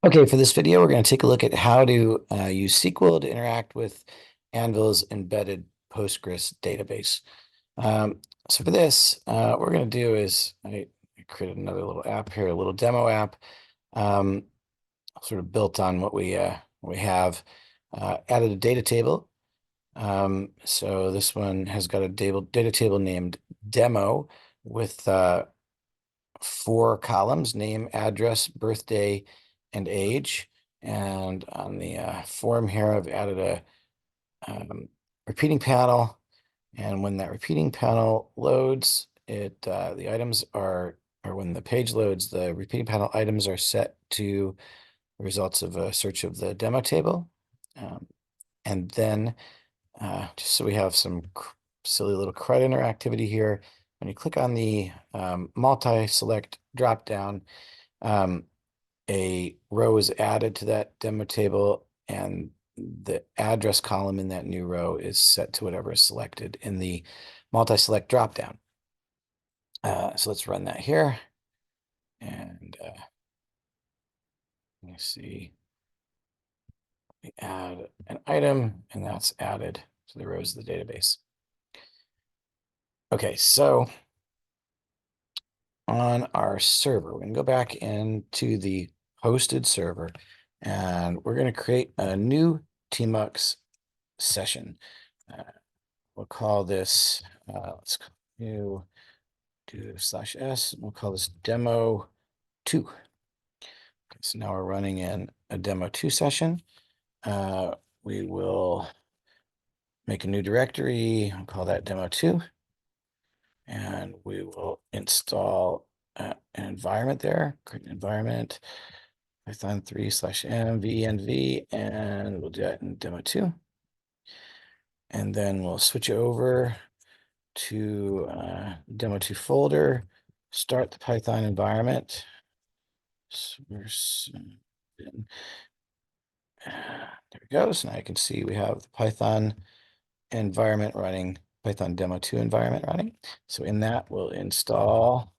Okay, for this video, we're going to take a look at how to use SQL to interact with Anvil's embedded Postgres database. Um, so for this, what we're going to do is I created another little app here, a little demo app, um, sort of built on what we have. Added a data table. So this one has got a data table named demo with 4 columns: name, address, birthday, and age. And on the form here, I've added a repeating panel. And when that repeating panel loads, the items are, or when the page loads, the repeating panel items are set to the results of a search of the demo table. And then, just so we have some silly little CRUD interactivity here, when you click on the multi-select dropdown, a row is added to that demo table, and the address column in that new row is set to whatever is selected in the multi-select dropdown. So let's run that here. And let me see. We add an item, and that's added to the rows of the database. Okay, so on our server, we can go back into the hosted server, and we're going to create a new tmux session. We'll call this, let's new do /s. We'll call this demo 2. Okay, so now we're running in a demo 2 session. We will make a new directory. I'll call that demo 2. And we will install an environment there, create an environment, Python 3/env, and we'll do that in demo 2. And then we'll switch over to demo 2 folder, start the Python environment. Source, there we go. So now you can see we have the Python environment running, Python demo 2 environment running. So in that, we'll install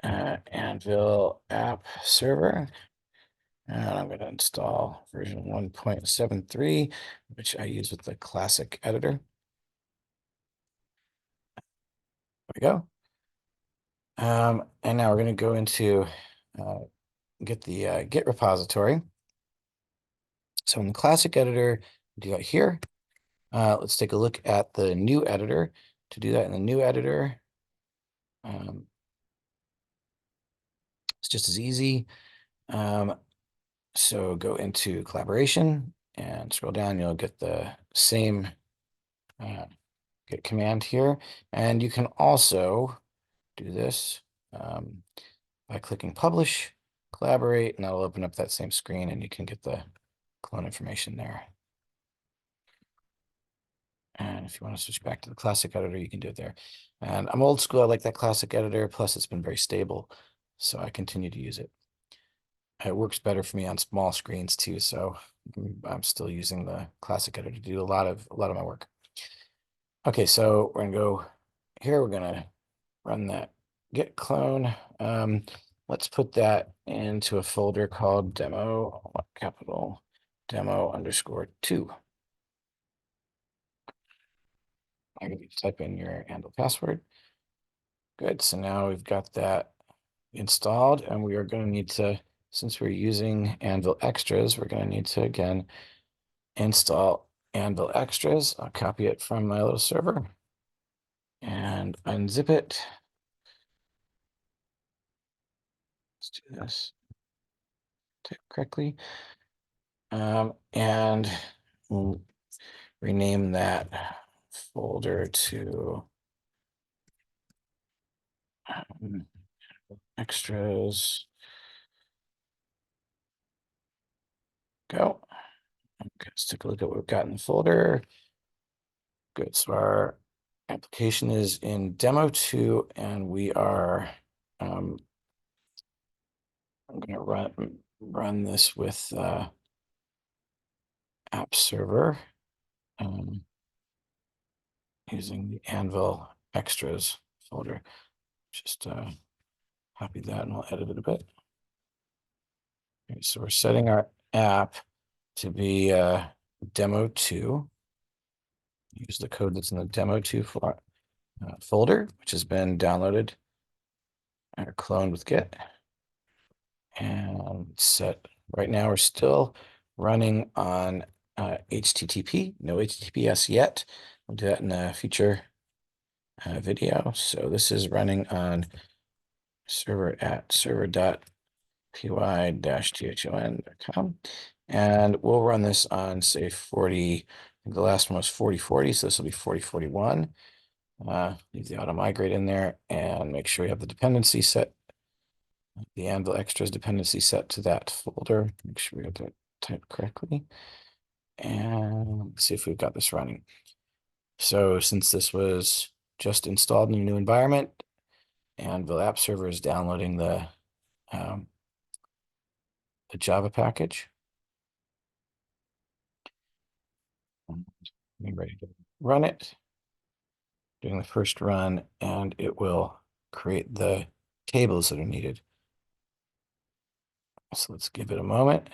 anvil-app-server. And I'm going to install version 1.73, which I use with the classic editor. There we go. And now we're going to go into get the Git repository. So in the classic editor, do that here. Let's take a look at the new editor. To do that in the new editor, it's just as easy. So go into collaboration and scroll down. You'll get the same Git command here. And you can also do this by clicking publish, collaborate, and that'll open up that same screen, and you can get the clone information there. And if you want to switch back to the classic editor, you can do it there. And I'm old school. I like that classic editor. Plus, it's been very stable, so I continue to use it. It works better for me on small screens too, so I'm still using the classic editor to do a lot of my work. Okay, so we're gonna go here. We're gonna run that git clone. Let's put that into a folder called demo, capital demo _2. I'm going to type in your handle password. Good. So now we've got that installed, and we are going to need to, since we're using Anvil extras, we're going to need to again install Anvil extras. I'll copy it from my little server and unzip it. Let's do this. Type correctly. And we'll rename that folder to extras. Go. Okay, let's take a look at what we've got in the folder. Good. So our application is in demo 2, and we are I'm going to run this with app server using the Anvil extras folder. Just copy that and we'll edit it a bit. Okay, so we're setting our app to be demo 2. Use the code that's in the demo 2 folder, which has been downloaded or cloned with Git. And set right now we're still running on HTTP, no HTTPS yet. We'll do that in a future video. So this is running on server at server.py-thon.com. And we'll run this on, say, 40. I think the last one was 4040, so this will be 4041. Leave the auto migrate in there and make sure we have the dependency set, the Anvil extras dependency set to that folder. Make sure we have that typed correctly. And let's see if we've got this running. So since this was just installed in a new environment, anvil-app-server is downloading the Java package. Getting ready to run it. Doing the first run, and it will create the tables that are needed. So let's give it a moment.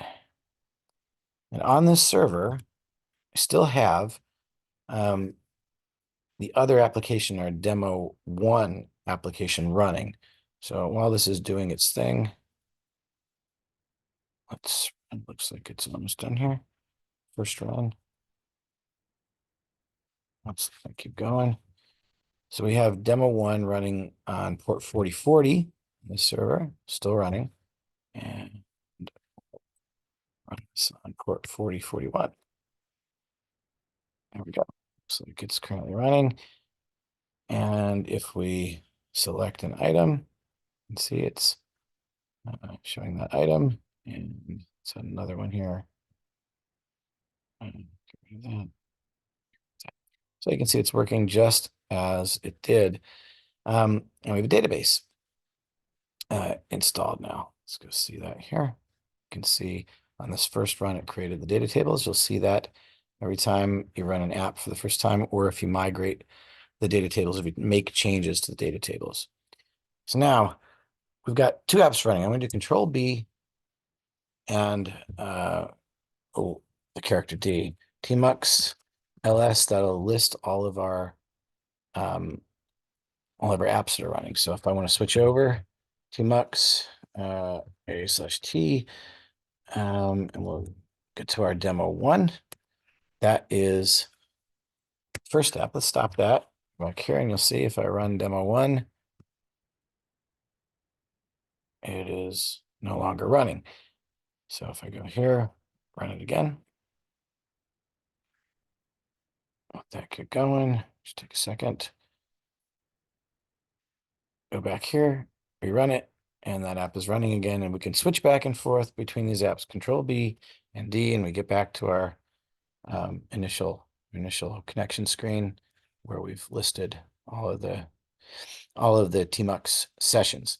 And on this server, I still have the other application, our demo 1 application running. So while this is doing its thing, it looks like it's almost done here. First run. Let's keep going. So we have demo 1 running on port 4040, this server, still running, and run this on port 4041. There we go. So it's currently running. And if we select an item, you can see it's showing that item. And it's another one here. Get rid of that. So you can see it's working just as it did. And we have a database installed now. Let's go see that here. You can see on this first run, it created the data tables. You'll see that every time you run an app for the first time, or if you migrate the data tables, if you make changes to the data tables. So now we've got 2 apps running. I'm going to do Control B and the character D. Tmux ls, that'll list all of our apps that are running. So if I want to switch over, Tmux a/t, and we'll get to our demo 1. That is first step. Let's stop that. Back here, and you'll see if I run demo 1, it is no longer running. So if I go here, run it again. Let that get going. Just take a second. Go back here, rerun it, and that app is running again. And we can switch back and forth between these apps, Control B and D, and we get back to our initial connection screen where we've listed all of the Tmux sessions.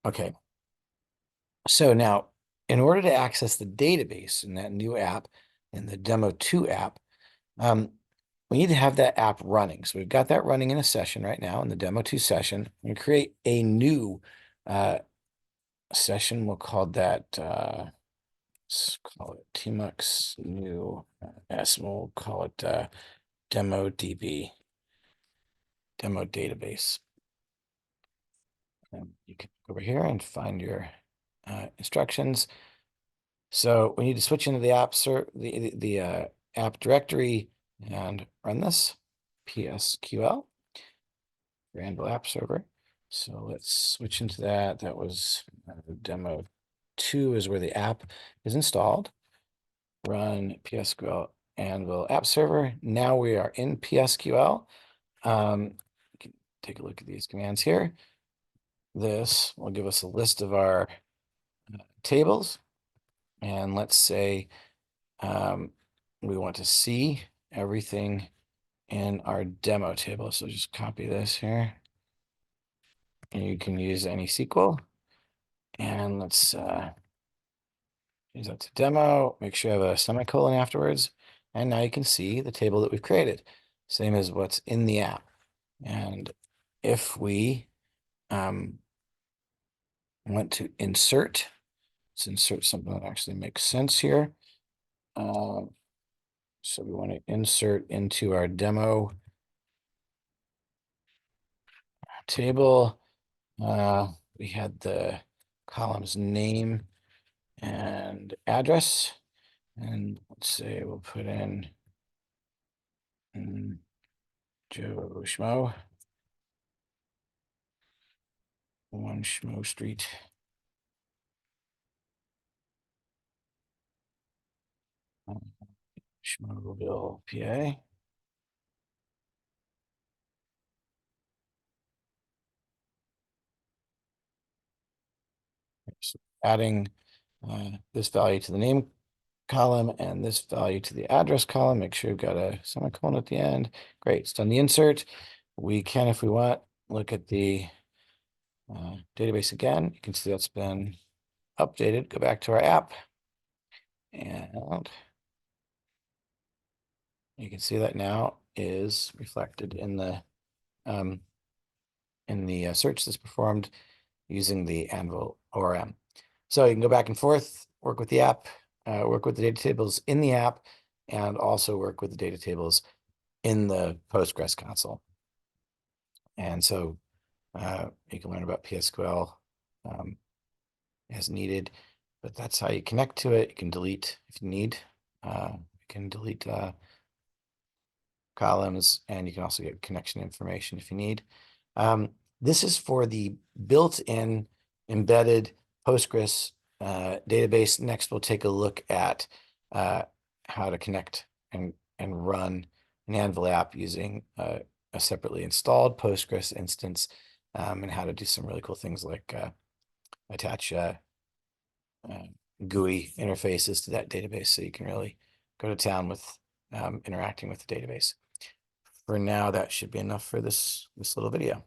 Okay. So now, in order to access the database in that new app, in the demo 2 app, we need to have that app running. So we've got that running in a session right now in the demo 2 session. We create a new session. We'll call that, let's call it Tmux new S. We'll call it demo DB, demo database. And you can go over here and find your instructions. So we need to switch into the app directory and run this psql for anvil-app-server. So let's switch into that. That was demo 2 is where the app is installed. Run psql anvil-app-server. Now we are in psql. You can take a look at these commands here. This will give us a list of our tables. And let's say we want to see everything in our demo table. So just copy this here. And you can use any SQL. And let's use that to demo. Make sure you have a semicolon afterwards. And now you can see the table that we've created. Same as what's in the app. And if we I want to insert. Let's insert something that actually makes sense here. So we want to insert into our demo table. We had the column's name and address. And let's say we'll put in Joe Schmo, 1 Schmo Street. Schmoville, PA. So adding this value to the name column and this value to the address column. Make sure you've got a semicolon at the end. Great, it's done the insert. We can, if we want, look at the database again. You can see that's been updated. Go back to our app, and you can see that now is reflected in the search that's performed using the Anvil ORM. So you can go back and forth, work with the app, work with the data tables in the app, and also work with the data tables in the Postgres console. And so you can learn about psql as needed, but that's how you connect to it. You can delete if you need. You can delete columns, and you can also get connection information if you need. This is for the built-in embedded Postgres database. Next, we'll take a look at how to connect and run an Anvil app using a separately installed Postgres instance, and how to do some really cool things like attach GUI interfaces to that database, so you can really go to town with interacting with the database. For now, that should be enough for this little video.